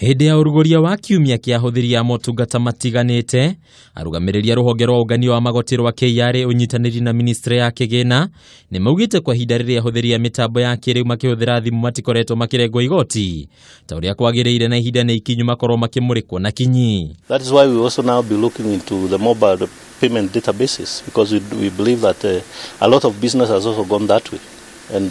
Hĩndĩ ya ũrugũria wa kiumia kĩa ahuthiri ya motungata matiganĩte, arũgamĩrĩri Ruhonge rwa ũngania wa magoti rwa KRA ũnyitanĩri na ministry ya kĩgĩna nĩ maugĩte kwa ihinda rĩrĩa ahuthiri ya mitambo ya kiiriu makĩhũthĩra thimu matikoretwo makĩrengwo igoti ta ũrĩa kwagĩrĩire na ihinda nĩ ikinyu makorwo makĩmũrĩkwo na kinyi. That is why we also now be looking into the mobile payment databases, because we believe that a lot of business has also gone that way, and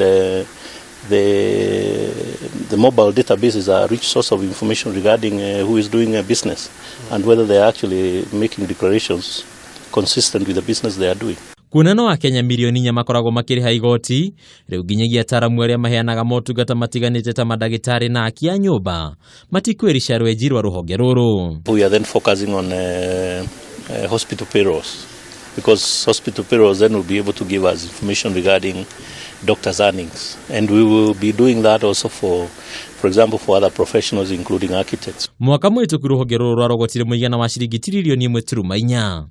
the mobile databases are a rich source of information regarding who is doing a business and whether they are actually making declarations consistent with the business they are doing. Kuonana wa Kenya mbirioni 4 makoragwo makĩrĩha igoti, rĩu nginyagia ataramu arĩa maheanaga motungata matiganĩte ta madagĩtarĩ na aki a nyũmba matikwĩrisha rwenji rwa rũhonge rũrũ. We are then focusing on hospital payrolls, because hospital payrolls then will be able to give us information regarding doctors' earnings, and we will be doing that also for example for other professionals including architects. Mwaka mũhĩtũku rũhonge rũrũ rwarogotire muigana wa ciringi tiririoni 1.4.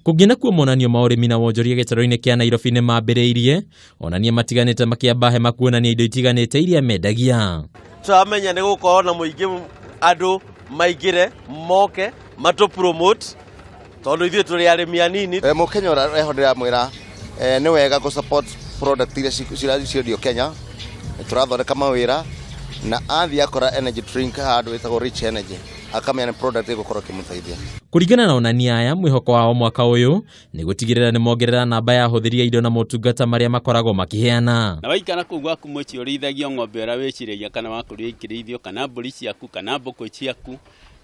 Kũngĩna kuo monanio ma ũrĩmi na wonjoria gĩtaro-inĩ kĩa Nairobi nĩ mambĩrĩirie, onania matiganĩte makĩamba hema kuonania indo itiganĩte iria mendagia. Turamenya nĩ gũkorwo na mũingĩ andũ maingĩre moke mato promote tondũ ithuĩ tũrĩ arĩmi anini. Mũkenya ũreho ndĩramwĩra nĩ wega go support product iria cirendio Kenya, tũrathondeka mawĩra na athi akora energy drink handũ wĩtagwo rich energy akamenya product ĩgũkorwo kĩmũteithia. Kũringana na onania aya, mwĩhoko wao mwaka ũyũ nĩ gũtigĩrĩra nĩ mongerera namba ya ahuthiri indo na motungata marĩa makoragwo makĩheana. Na waikara kũu gwaku mũciĩ ũrĩithagia ng'ombe ũrĩa wĩciragia kana wakũria ikĩrĩithio kana mbũri ciaku kana mbũkũ ciaku,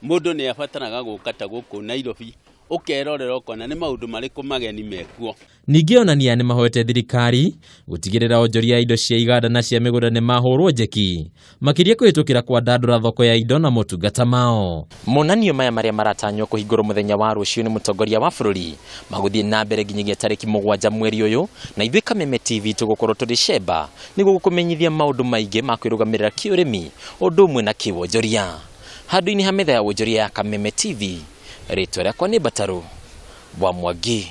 mũndũ nĩ abataraga gũka ta gũkũ Nairobi ũkerorera ũkona nĩ maũndũ marĩkũ mageni mekuo. Ningĩ onania nĩ mahoete thirikari gũtigĩrĩra wonjoria indo cia iganda na cia mĩgũnda nĩ mahũrwo njeki makĩria kũhĩtũkĩra kwandandũra thoko ya indo na motungata mao. Monanio maya marĩa maratanywo kũhingũrwo mũthenya wa rũciũ nĩ mũtongoria wa bũrũri magũthiĩ na mbere nginyagia tarĩki 7 mweri ũyũ, na ithuĩ Kameme TV tũgũkorwo tũrĩ cemba nĩguo gũkũmenyithia maũndũ maingĩ ma kwĩrũgamĩrĩra kĩũrĩmi ũndũ ũmwe na kĩwonjoria. Handũ-inĩ ha metha ya wonjoria ya Kameme TV, rĩtwa rĩakwa nĩ Mbataru wa Mwangi.